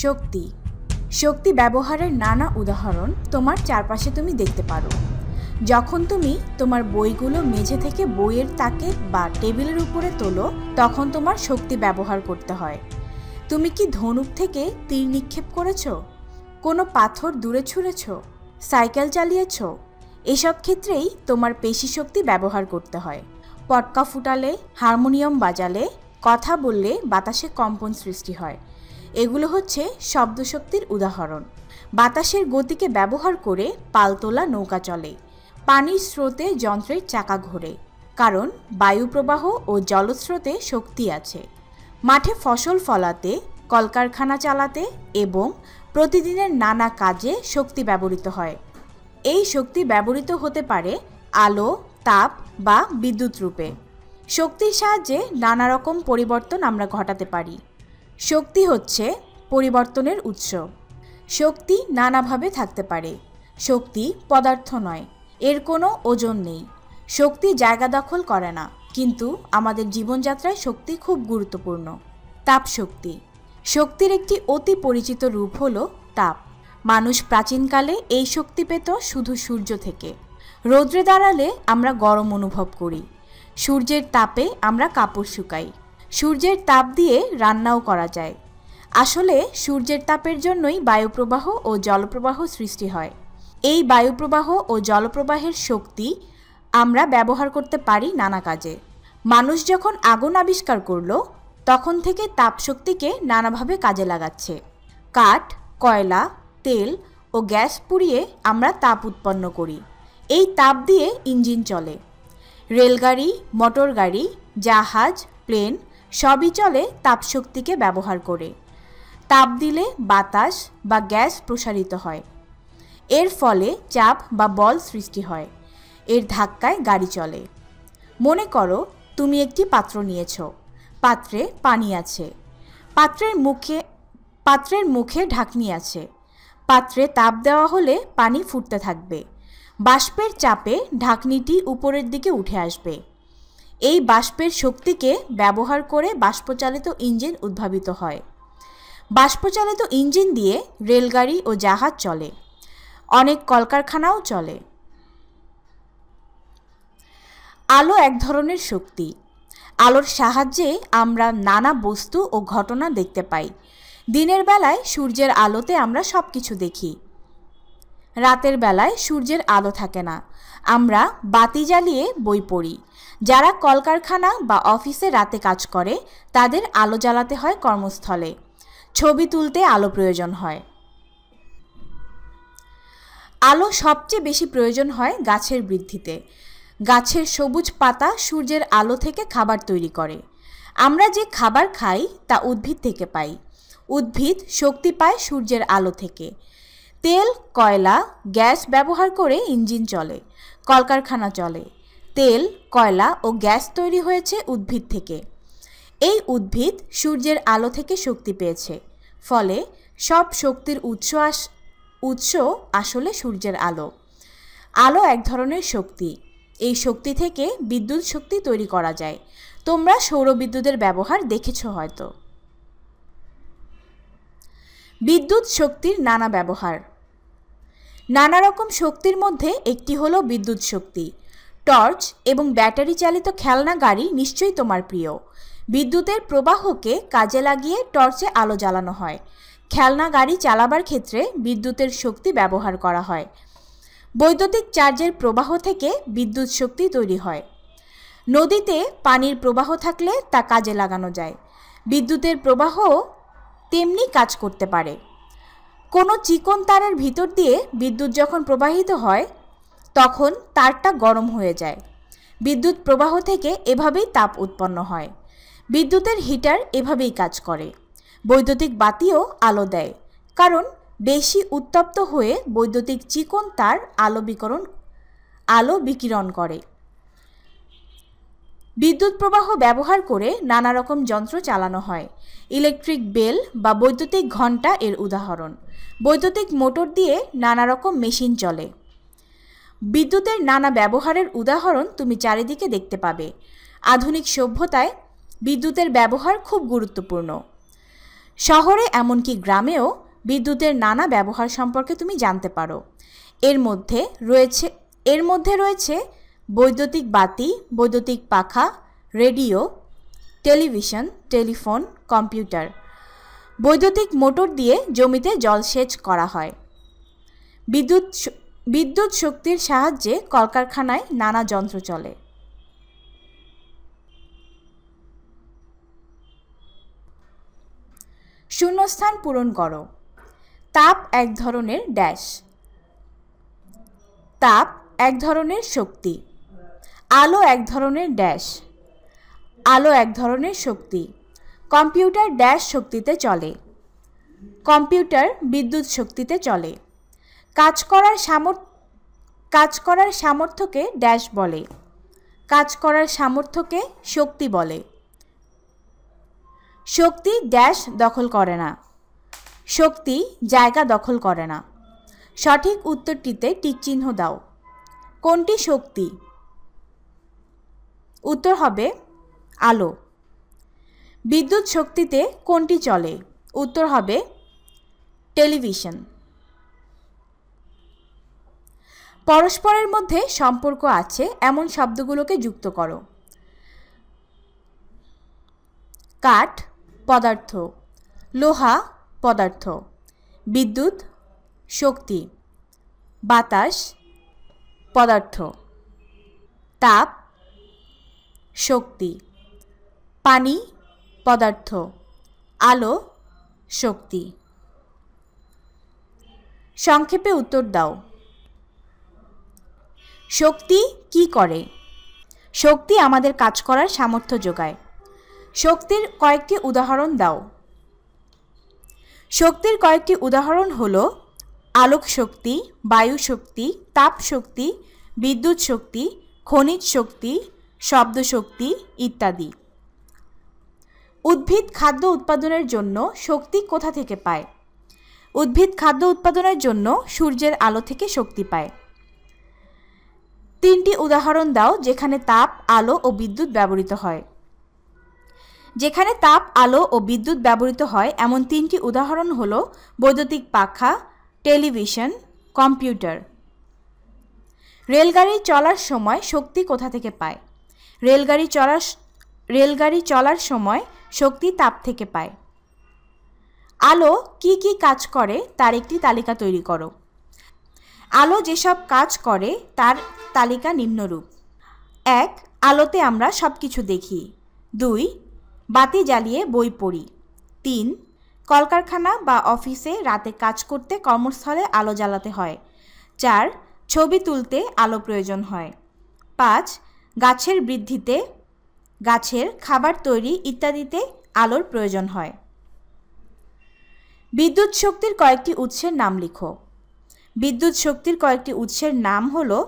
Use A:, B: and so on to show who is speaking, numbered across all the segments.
A: শক্তি শক্তি ব্যবহারের নানা উদাহরণ তোমার চারপাশে তুমি দেখতে পারো। যখন তুমি তোমার বইগুলো মেঝে থেকে বইয়ের তাকে বা টেবিলের উপরে তোলো, তখন তোমার শক্তি ব্যবহার করতে হয়। তুমি কি ধনুক থেকে তীর নিক্ষেপ করেছো, কোনো পাথর দূরে ছুঁড়েছো, সাইকেল চালিয়েছো? এসব ক্ষেত্রেই তোমার পেশি শক্তি ব্যবহার করতে হয়। পটকা ফুটালে, হারমোনিয়াম বাজালে, কথা বললে বাতাসে কম্পন সৃষ্টি হয়। এগুলো হচ্ছে শব্দশক্তির উদাহরণ। বাতাসের গতিকে ব্যবহার করে পালতোলা নৌকা চলে। পানির স্রোতে যন্ত্রের চাকা ঘোরে, কারণ বায়ুপ্রবাহ ও জলস্রোতে শক্তি আছে। মাঠে ফসল ফলাতে, কলকারখানা চালাতে এবং প্রতিদিনের নানা কাজে শক্তি ব্যবহৃত হয়। এই শক্তি ব্যবহৃত হতে পারে আলো, তাপ বা বিদ্যুৎ রূপে। শক্তির সাহায্যে নানা রকম পরিবর্তন আমরা ঘটাতে পারি। শক্তি হচ্ছে পরিবর্তনের উৎস। শক্তি নানাভাবে থাকতে পারে। শক্তি পদার্থ নয়, এর কোনো ওজন নেই। শক্তি জায়গা দখল করে না, কিন্তু আমাদের জীবনযাত্রায় শক্তি খুব গুরুত্বপূর্ণ। তাপ শক্তি শক্তির একটি অতি পরিচিত রূপ হলো তাপ। মানুষ প্রাচীনকালে এই শক্তি পেত শুধু সূর্য থেকে। রৌদ্রে দাঁড়ালে আমরা গরম অনুভব করি। সূর্যের তাপে আমরা কাপড় শুকাই। সূর্যের তাপ দিয়ে রান্নাও করা যায়। আসলে সূর্যের তাপের জন্যই বায়ুপ্রবাহ ও জলপ্রবাহ সৃষ্টি হয়। এই বায়ুপ্রবাহ ও জলপ্রবাহের শক্তি আমরা ব্যবহার করতে পারি নানা কাজে। মানুষ যখন আগুন আবিষ্কার করলো, তখন থেকে তাপ শক্তিকে নানাভাবে কাজে লাগাচ্ছে। কাঠ, কয়লা, তেল ও গ্যাস পুড়িয়ে আমরা তাপ উৎপন্ন করি। এই তাপ দিয়ে ইঞ্জিন চলে। রেলগাড়ি, মোটর গাড়ি, জাহাজ, প্লেন সবই চলে তাপশক্তিকে ব্যবহার করে। তাপ দিলে বাতাস বা গ্যাস প্রসারিত হয়। এর ফলে চাপ বা বল সৃষ্টি হয়। এর ধাক্কায় গাড়ি চলে। মনে করো তুমি একটি পাত্র নিয়েছো। পাত্রে পানি আছে। পাত্রের মুখে ঢাকনি আছে। পাত্রে তাপ দেওয়া হলে পানি ফুটতে থাকবে। বাষ্পের চাপে ঢাকনিটি উপরের দিকে উঠে আসবে। এই বাষ্পের শক্তিকে ব্যবহার করে বাষ্পচালিত ইঞ্জিন উদ্ভাবিত হয়। বাষ্পচালিত ইঞ্জিন দিয়ে রেলগাড়ি ও জাহাজ চলে। অনেক কলকারখানাও চলে। আলো এক ধরনের শক্তি। আলোর সাহায্যে আমরা নানা বস্তু ও ঘটনা দেখতে পাই। দিনের বেলায় সূর্যের আলোতে আমরা সব কিছু দেখি। রাতের বেলায় সূর্যের আলো থাকে না, আমরা বাতি জ্বালিয়ে বই পড়ি। যারা কলকারখানা বা অফিসে রাতে কাজ করে, তাদের আলো জ্বালাতে হয় কর্মস্থলে। ছবি তুলতে আলো প্রয়োজন হয়। আলো সবচেয়ে বেশি প্রয়োজন হয় গাছের বৃদ্ধিতে। গাছের সবুজ পাতা সূর্যের আলো থেকে খাবার তৈরি করে। আমরা যে খাবার খাই তা উদ্ভিদ থেকে পাই। উদ্ভিদ শক্তি পায় সূর্যের আলো থেকে। তেল, কয়লা, গ্যাস ব্যবহার করে ইঞ্জিন চলে, কলকারখানা চলে। তেল, কয়লা ও গ্যাস তৈরি হয়েছে উদ্ভিদ থেকে। এই উদ্ভিদ সূর্যের আলো থেকে শক্তি পেয়েছে। ফলে সব শক্তির উৎস আসলে সূর্যের আলো। আলো এক ধরনের শক্তি। এই শক্তি থেকে বিদ্যুৎ শক্তি তৈরি করা যায়। তোমরা সৌরবিদ্যুতের ব্যবহার দেখেছ হয়তো। বিদ্যুৎ শক্তির নানা ব্যবহার। নানা রকম শক্তির মধ্যে একটি হলো বিদ্যুৎ শক্তি। টর্চ এবং ব্যাটারি চালিত খেলনা গাড়ি নিশ্চয়ই তোমার প্রিয়। বিদ্যুতের প্রবাহকে কাজে লাগিয়ে টর্চে আলো জ্বালানো হয়। খেলনা গাড়ি চালাবার ক্ষেত্রে বিদ্যুতের শক্তি ব্যবহার করা হয়। বৈদ্যুতিক চার্জের প্রবাহ থেকে বিদ্যুৎ শক্তি তৈরি হয়। নদীতে পানির প্রবাহ থাকলে তা কাজে লাগানো যায়। বিদ্যুতের প্রবাহ তেমনি কাজ করতে পারে। কোনো চিকন তারের ভিতর দিয়ে বিদ্যুৎ যখন প্রবাহিত হয়, তখন তারটা গরম হয়ে যায়। বিদ্যুৎ প্রবাহ থেকে এভাবেই তাপ উৎপন্ন হয়। বিদ্যুতের হিটার এভাবেই কাজ করে। বৈদ্যুতিক বাতিও আলো দেয়, কারণ বেশি উত্তপ্ত হয়ে বৈদ্যুতিক চিকন তার আলো বিকিরণ করে। বিদ্যুৎ প্রবাহ ব্যবহার করে নানা রকম যন্ত্র চালানো হয়। ইলেকট্রিক বেল বা বৈদ্যুতিক ঘণ্টা এর উদাহরণ। বৈদ্যুতিক মোটর দিয়ে নানা রকম মেশিন চলে। বিদ্যুতের নানা ব্যবহারের উদাহরণ তুমি চারিদিকে দেখতে পাবে। আধুনিক সভ্যতায় বিদ্যুতের ব্যবহার খুব গুরুত্বপূর্ণ। শহরে এমনকি গ্রামেও বিদ্যুতের নানা ব্যবহার সম্পর্কে তুমি জানতে পারো। এর মধ্যে রয়েছে বৈদ্যুতিক বাতি, বৈদ্যুতিক পাখা, রেডিও, টেলিভিশন, টেলিফোন, কম্পিউটার। বৈদ্যুতিক মোটর দিয়ে জমিতে জলসেচ করা হয়। বিদ্যুৎ শক্তির সাহায্যে কলকারখানায় নানা যন্ত্র চলে। শূন্যস্থান পূরণ করো। তাপ এক ধরনের ড্যাশ। তাপ এক ধরনের শক্তি। আলো এক ধরনের ড্যাশ। আলো এক ধরনের শক্তি। কম্পিউটার ড্যাশ শক্তিতে চলে। কম্পিউটার বিদ্যুৎ শক্তিতে চলে। কাজ করার সামর্থ্যকে ড্যাশ বলে। কাজ করার সামর্থ্যকে শক্তি বলে। শক্তি ড্যাশ দখল করে না। শক্তি জায়গা দখল করে না। সঠিক উত্তরটিতে টিকচিহ্ন দাও। কোনটি শক্তি? উত্তর হবে আলো। বিদ্যুৎ শক্তিতে কোনটি চলে? উত্তর হবে টেলিভিশন। পরস্পরের মধ্যে সম্পর্ক আছে এমন শব্দগুলোকে যুক্ত করো। কাঠ পদার্থ, লোহা পদার্থ, বিদ্যুৎ শক্তি, বাতাস পদার্থ, তাপ শক্তি, পানি পদার্থ, আলো শক্তি। সংক্ষেপে উত্তর দাও। শক্তি কি করে? শক্তি আমাদের কাজ করার সামর্থ্য যোগায়। শক্তির কয়েকটি উদাহরণ দাও। শক্তির কয়েকটি উদাহরণ হলো আলোক শক্তি, বায়ু শক্তি, তাপ শক্তি, বিদ্যুৎ শক্তি, খনিজ শক্তি, শব্দ শক্তি ইত্যাদি। উদ্ভিদ খাদ্য উৎপাদনের জন্য শক্তি কোথা থেকে পায়? উদ্ভিদ খাদ্য উৎপাদনের জন্য সূর্যের আলো থেকে শক্তি পায়। তিনটি উদাহরণ দাও যেখানে তাপ, আলো ও বিদ্যুৎ ব্যবহৃত হয়। যেখানে তাপ, আলো ও বিদ্যুৎ ব্যবহৃত হয় এমন তিনটি উদাহরণ হল বৈদ্যুতিক পাখা, টেলিভিশন, কম্পিউটার। রেলগাড়ি চলার সময় শক্তি কোথা থেকে পায়? রেলগাড়ি চলার সময় শক্তি তাপ থেকে পায়। আলো কি কি কাজ করে তার একটি তালিকা তৈরি করো। আলো যেসব কাজ করে তার তালিকা নিম্নরূপ। 1. আলোতে আমরা সব কিছু দেখি। 2. বাতি জ্বালিয়ে বই পড়ি। 3. কলকারখানা বা অফিসে রাতে কাজ করতে কর্মস্থলে আলো জ্বালাতে হয়। 4. ছবি তুলতে আলো প্রয়োজন হয়। 5. গাছের বৃদ্ধিতে, গাছের খাবার তৈরি ইত্যাদিতে আলোর প্রয়োজন হয়। বিদ্যুৎ শক্তির কয়েকটি উৎসের নাম লিখো। বিদ্যুৎ শক্তির কয়েকটি উৎসের নাম হলো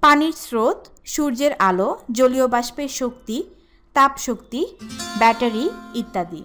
A: পানির স্রোত, সূর্যের আলো, জলীয় বাষ্পের শক্তি, তাপ শক্তি, ব্যাটারি ইত্যাদি।